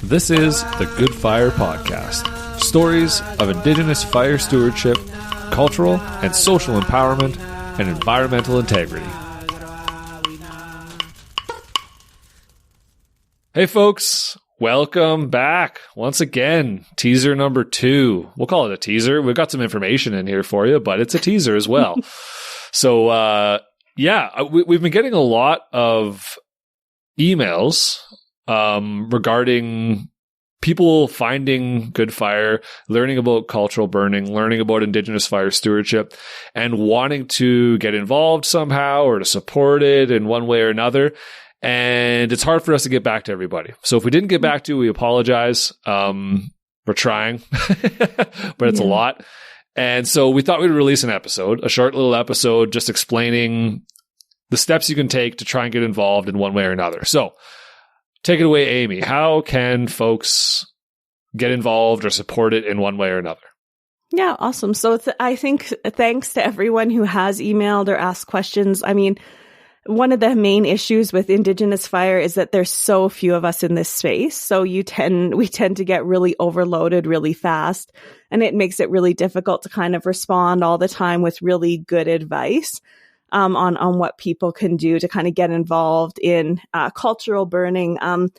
This is the Good Fire Podcast. Stories of Indigenous fire stewardship, cultural and social empowerment, and environmental integrity. Hey folks, welcome back once again. Teaser number 2. We'll call it a teaser. We've got some information in here for you, but it's a teaser as well. So, we've been getting a lot of emails regarding people finding good fire, learning about cultural burning, learning about Indigenous fire stewardship, and wanting to get involved somehow or to support it in one way or another. And it's hard for us to get back to everybody. So if we didn't get back to you, we apologize. We're trying, but it's a lot. And so we thought we'd release an episode, a short little episode, just explaining the steps you can take to try and get involved in one way or another. So take it away, Amy. How can folks get involved or support it in one way or another? Yeah, awesome. So I think thanks to everyone who has emailed or asked questions. I mean, one of the main issues with Indigenous fire is that there's so few of us in this space. So we tend to get really overloaded really fast, and it makes it really difficult to kind of respond all the time with really good advice on what people can do to kind of get involved in cultural burning. And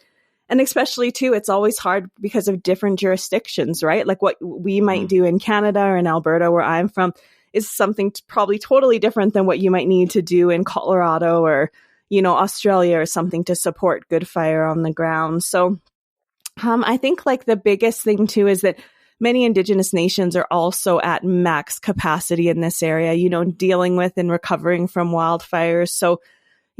especially too, it's always hard because of different jurisdictions, right? Like what we might do in Canada or in Alberta, where I'm from, is something probably totally different than what you might need to do in Colorado or, Australia or something to support good fire on the ground. So I think like the biggest thing too is that many Indigenous nations are also at max capacity in this area, dealing with and recovering from wildfires. So,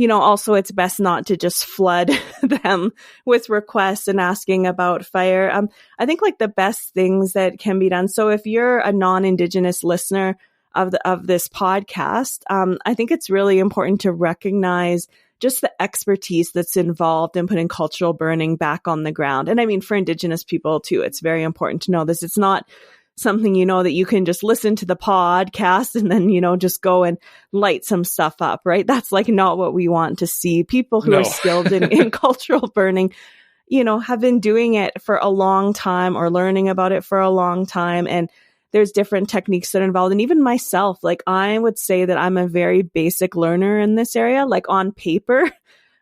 also it's best not to just flood them with requests and asking about fire. I think like the best things that can be done. So if you're a non-Indigenous listener of this podcast, I think it's really important to recognize just the expertise that's involved in putting cultural burning back on the ground. And I mean, for Indigenous people too, it's very important to know this. It's not something, that you can just listen to the podcast and then, just go and light some stuff up, right? That's like not what we want to see. People who are skilled in cultural burning, have been doing it for a long time or learning about it for a long time. And there's different techniques that are involved. And even myself, like I would say that I'm a very basic learner in this area. Like on paper,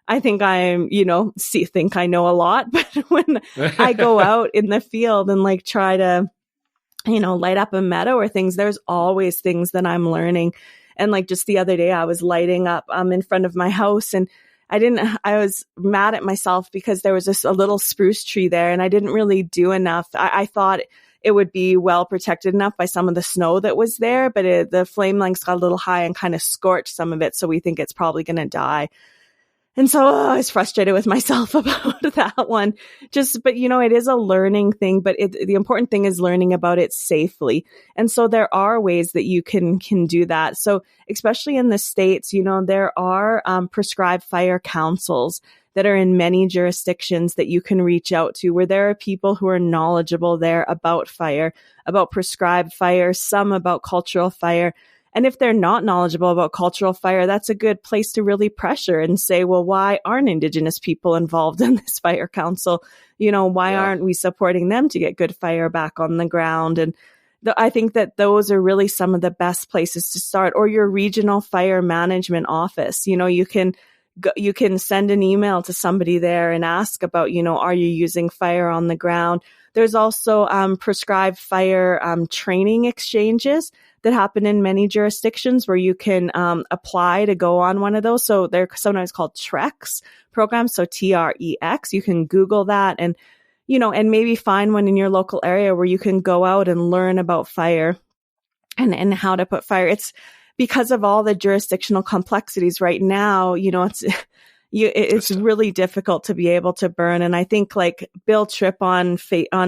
I think I'm, think I know a lot. But when I go out in the field and like try to, light up a meadow or things, there's always things that I'm learning. And like just the other day, I was lighting up in front of my house, and I was mad at myself because there was just a little spruce tree there and I didn't really do enough. I thought it would be well protected enough by some of the snow that was there, but the flame lengths got a little high and kind of scorched some of it. So we think it's probably going to die. And so I was frustrated with myself about that one. But it is a learning thing, but the important thing is learning about it safely. And so there are ways that you can do that. So especially in the States, there are prescribed fire councils that are in many jurisdictions that you can reach out to, where there are people who are knowledgeable there about fire, about prescribed fire, some about cultural fire. And if they're not knowledgeable about cultural fire, that's a good place to really pressure and say, well, why aren't Indigenous people involved in this fire council? Why aren't we supporting them to get good fire back on the ground? And I think that those are really some of the best places to start. Or your regional fire management office. You can send an email to somebody there and ask about, are you using fire on the ground? There's also prescribed fire training exchanges that happen in many jurisdictions where you can apply to go on one of those. So they're sometimes called TREX programs. So TREX. You can Google that and maybe find one in your local area where you can go out and learn about fire and how to put fire. It's because of all the jurisdictional complexities right now, it's really difficult to be able to burn. And I think like Bill Tripp on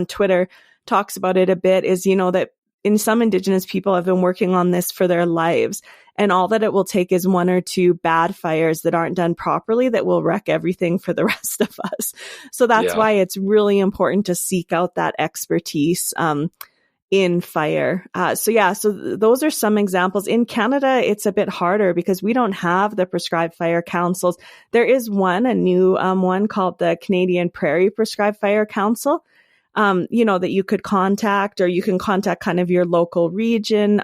Twitter talks about it a bit, is, that in some Indigenous people have been working on this for their lives. And all that it will take is one or two bad fires that aren't done properly that will wreck everything for the rest of us. So that's why it's really important to seek out that expertise. in fire. So those are some examples. In Canada, it's a bit harder because we don't have the prescribed fire councils. There is a new one called the Canadian Prairie Prescribed Fire Council, that you could contact, or you can contact kind of your local region,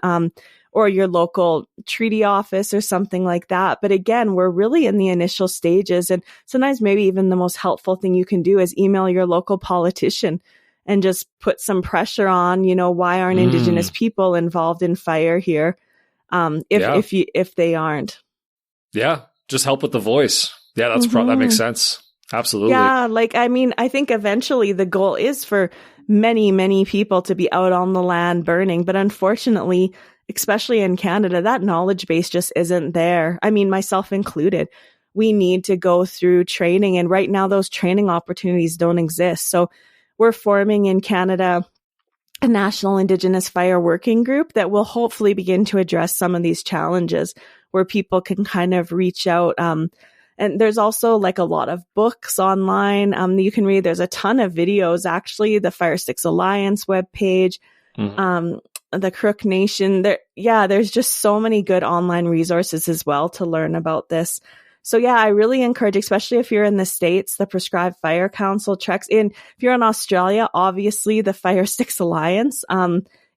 or your local treaty office or something like that. But again, we're really in the initial stages. And sometimes maybe even the most helpful thing you can do is email your local politician and just put some pressure on, why aren't Indigenous people involved in fire here? If they aren't. Yeah. Just help with the voice. Yeah. That makes sense. Absolutely. Yeah. I think eventually the goal is for many, many people to be out on the land burning. But unfortunately, especially in Canada, that knowledge base just isn't there. I mean, myself included. We need to go through training. And right now, those training opportunities don't exist. So we're forming in Canada a National Indigenous Fire Working Group that will hopefully begin to address some of these challenges where people can kind of reach out. And there's also a lot of books online you can read. There's a ton of videos, actually, the Fire Sticks Alliance webpage, the Crook Nation. There's just so many good online resources as well to learn about this. So I really encourage, especially if you're in the States, the Prescribed Fire Council checks in. If you're in Australia, obviously the Fire Sticks Alliance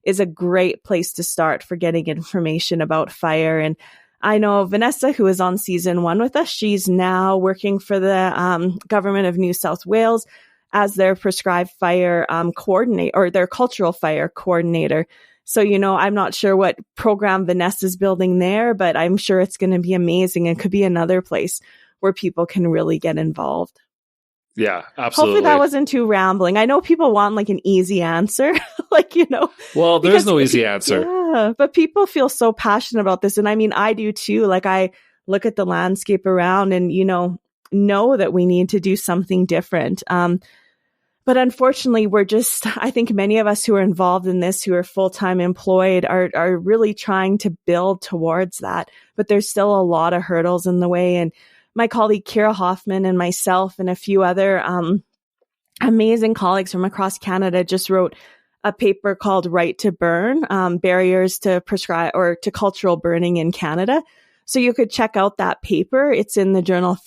is a great place to start for getting information about fire. And I know Vanessa, who is on season 1 with us, she's now working for the government of New South Wales as their prescribed fire coordinator, or their cultural fire coordinator. So, I'm not sure what program Vanessa's building there, but I'm sure it's going to be amazing and could be another place where people can really get involved. Yeah, absolutely. Hopefully that wasn't too rambling. I know people want an easy answer, Well, there's no easy answer. Yeah, but people feel so passionate about this. And I mean, I do too. I look at the landscape around and, know that we need to do something different. But unfortunately, I think many of us who are involved in this, who are full-time employed, are really trying to build towards that. But there's still a lot of hurdles in the way. And my colleague Kira Hoffman and myself and a few other amazing colleagues from across Canada just wrote a paper called Right to Burn, Barriers to Prescribe or to Cultural Burning in Canada. So you could check out that paper. It's in the journal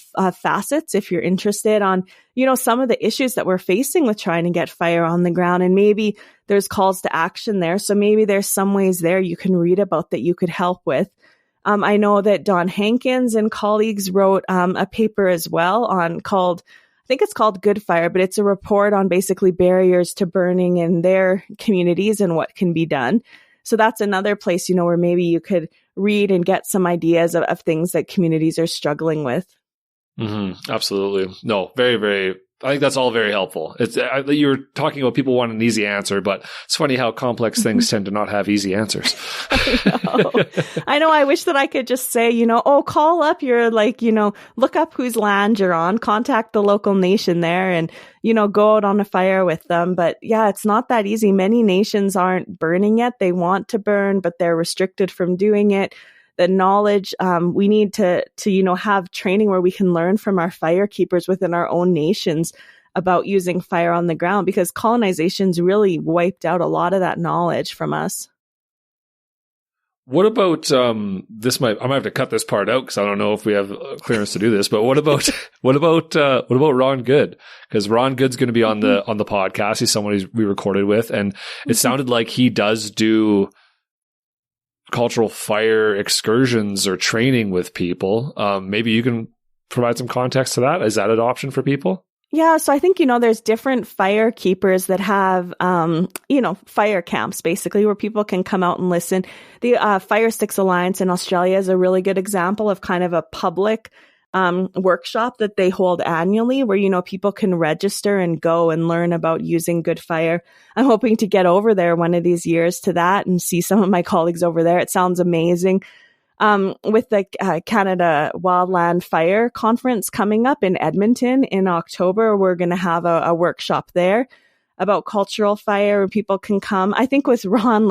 Facets if you're interested on, some of the issues that we're facing with trying to get fire on the ground. And maybe there's calls to action there. So maybe there's some ways there you can read about that you could help with. I know that Don Hankins and colleagues wrote a paper as well I think it's called Good Fire, but it's a report on basically barriers to burning in their communities and what can be done. So that's another place, where maybe you could read and get some ideas of things that communities are struggling with. Mm-hmm. Absolutely. No, very, very, I think that's all very helpful. You were talking about people want an easy answer, but it's funny how complex things tend to not have easy answers. I know. I wish that I could just say, call up your, look up whose land you're on, contact the local nation there and, go out on a fire with them. But yeah, it's not that easy. Many nations aren't burning yet. They want to burn, but they're restricted from doing it. The knowledge, we need to have training where we can learn from our fire keepers within our own nations about using fire on the ground, because colonization's really wiped out a lot of that knowledge from us. What about I might have to cut this part out because I don't know if we have clearance to do this. But what about Ron Good? Because Ron Good's going to be on the podcast. He's someone we recorded with, and it sounded like he does do cultural fire excursions or training with people. Maybe you can provide some context to that. Is that an option for people? Yeah. So I think, there's different fire keepers that have, fire camps basically where people can come out and listen. The Fire Sticks Alliance in Australia is a really good example of kind of a public workshop that they hold annually where, people can register and go and learn about using good fire. I'm hoping to get over there one of these years to that and see some of my colleagues over there. It sounds amazing. With the Canada Wildland Fire Conference coming up in Edmonton in October, we're going to have a workshop there about cultural fire where people can come. I think with Ron,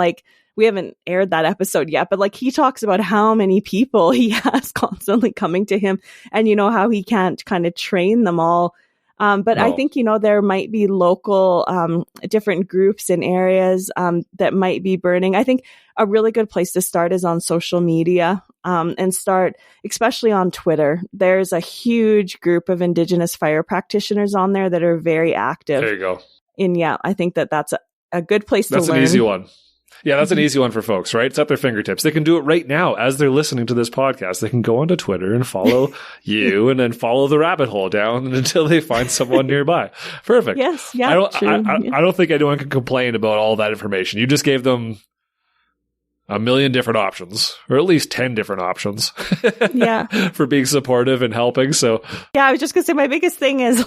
we haven't aired that episode yet, but he talks about how many people he has constantly coming to him and, how he can't kind of train them all But I No. think, there might be local, different groups and areas, that might be burning. I think a really good place to start is on social media, and start, especially on Twitter. There's a huge group of Indigenous fire practitioners on there that are very active. There you go. And yeah, I think that's a good place to learn. That's an easy one. Yeah, that's an easy one for folks, right? It's at their fingertips. They can do it right now as they're listening to this podcast. They can go onto Twitter and follow you and then follow the rabbit hole down until they find someone nearby. Perfect. Yes. Yeah. I don't think anyone can complain about all that information. You just gave them a million different options, or at least 10 different options. Yeah. For being supportive and helping. So yeah, I was just going to say, my biggest thing is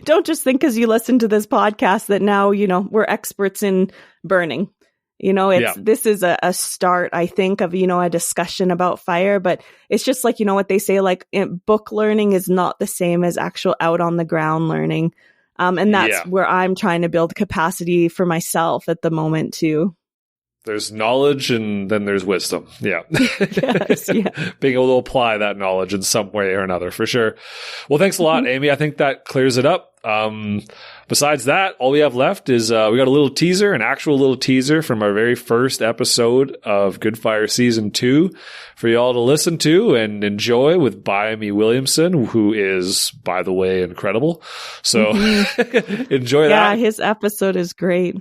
don't just think because you listen to this podcast that now, we're experts in burning. This is a start, I think, of, a discussion about fire, but it's just like, what they say, like book learning is not the same as actual out on the ground learning. And that's where I'm trying to build capacity for myself at the moment too. There's knowledge and then there's wisdom. Yeah. Yes, yeah. Being able to apply that knowledge in some way or another, for sure. Well, thanks a lot, Amy. I think that clears it up. Besides that, all we have left is we got a little teaser, an actual little teaser from our very first episode of Good Fire Season 2 for y'all to listen to and enjoy with Byami Williamson, who is, by the way, incredible. So enjoy that. Yeah, his episode is great.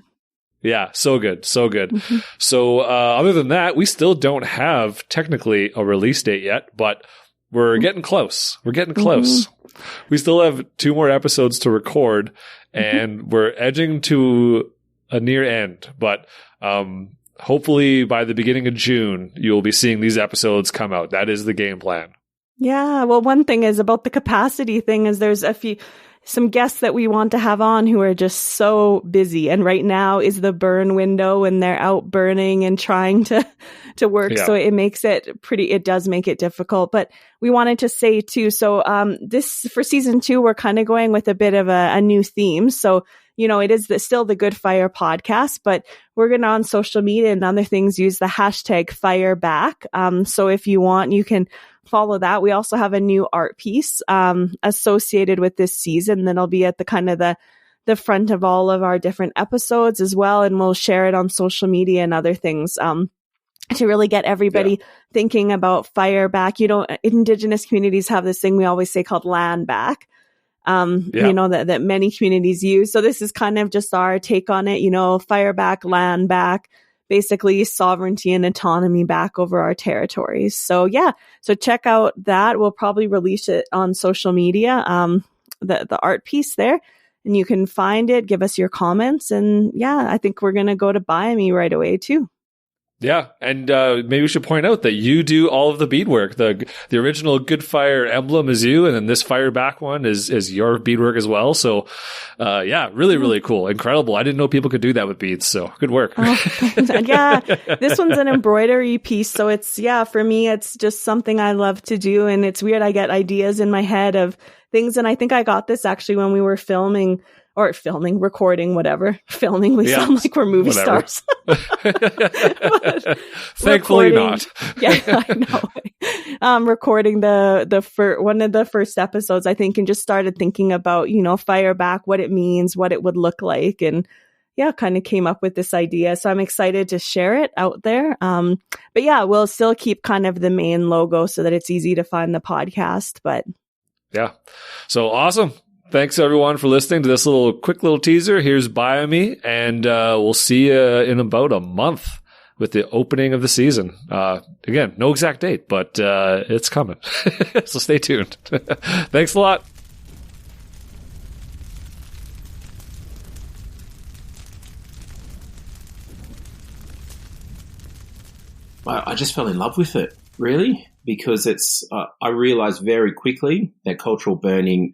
Yeah, so good, so good. Mm-hmm. So other than that, we still don't have technically a release date yet, but we're getting close. We're getting close. We still have 2 more episodes to record, and we're edging to a near end. But hopefully by the beginning of June, you'll be seeing these episodes come out. That is the game plan. Yeah. Well, one thing is about the capacity thing is there's some guests that we want to have on who are just so busy. And right now is the burn window and they're out burning and trying to work. Yeah. So it does make it difficult. But we wanted to say too, so this for season 2, we're kind of going with a bit of a new theme. So, it is still the Good Fire podcast, but we're going to on social media and other things use the hashtag #FireBack. So if you want, you can follow that. We also have a new art piece associated with this season that'll be at the kind of the front of all of our different episodes as well. And we'll share it on social media and other things to really get everybody thinking about fire back. Indigenous communities have this thing we always say called land back. That many communities use. So this is kind of just our take on it, fire back, land back, basically sovereignty and autonomy back over our territories. So so check out that. We'll probably release it on social media, the art piece there, and you can find it, give us your comments. And I think we're going to go to Byami right away too. Yeah, and maybe we should point out that you do all of the beadwork. The original Good Fire emblem is you, and then this Fire Back one is your beadwork as well. So, really, really cool. Incredible. I didn't know people could do that with beads, so good work. This one's an embroidery piece. So it's, for me, it's just something I love to do. And it's weird. I get ideas in my head of things. And I think I got this actually when we were recording, whatever. Filming, we sound like we're movie stars. Thankfully not. I know. Recording one of the first episodes, I think, and just started thinking about, fire back, what it means, what it would look like. And kind of came up with this idea. So I'm excited to share it out there. But we'll still keep kind of the main logo so that it's easy to find the podcast. But so awesome. Thanks, everyone, for listening to this quick little teaser. Here's Byami, and we'll see you in about a month with the opening of the season. Again, no exact date, but it's coming. So stay tuned. Thanks a lot. I just fell in love with it, really, because it's. I realized very quickly that cultural burning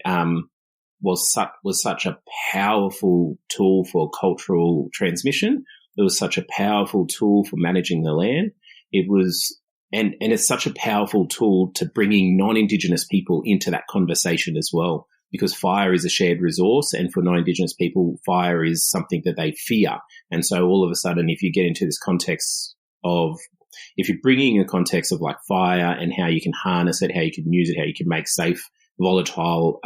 was such a powerful tool for cultural transmission. It was such a powerful tool for managing the land. It was, and it's such a powerful tool to bringing non-Indigenous people into that conversation as well, because fire is a shared resource, and for non-Indigenous people, fire is something that they fear. And so all of a sudden, if you get into this context of, if you're bringing a context of like fire and how you can harness it, how you can use it, how you can make safe volatile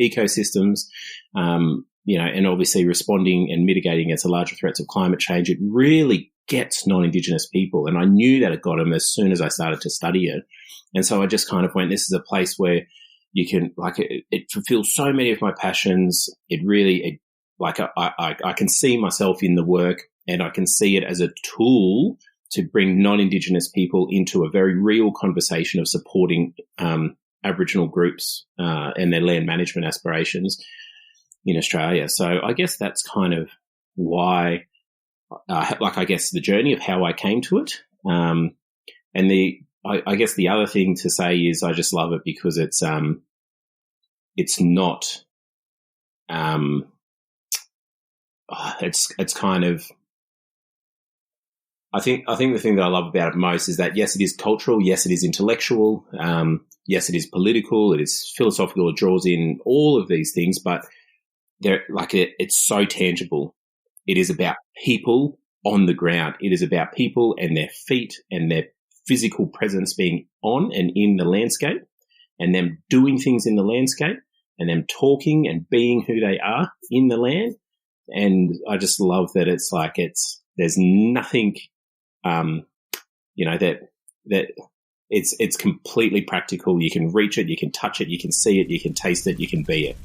ecosystems, and obviously responding and mitigating against the larger threats of climate change. It really gets non-Indigenous people. And I knew that it got them as soon as I started to study it. And so I just kind of went, this is a place where you can, it fulfills so many of my passions. I can see myself in the work, and I can see it as a tool to bring non-Indigenous people into a very real conversation of supporting Aboriginal groups and their land management aspirations in Australia. So I guess that's kind of why, I guess the journey of how I came to it. I guess the other thing to say is I just love it because it's not, it's kind of, I think the thing that I love about it most is that, yes, it is cultural. Yes, it is intellectual. Yes, it is political. It is philosophical. It draws in all of these things, but it's so tangible. It is about people on the ground. It is about people and their feet and their physical presence being on and in the landscape, and them doing things in the landscape, and them talking and being who they are in the land. And I just love that there's nothing, that it's completely practical. You can reach it, you can touch it, you can see it, you can taste it, you can be it.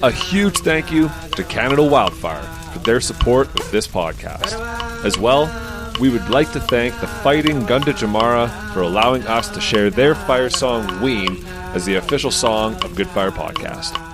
A huge thank you to Canada Wildfire for their support of this podcast. As well, we would like to thank the Fighting Gunditjmara for allowing us to share their fire song Ween as the official song of Good Fire Podcast.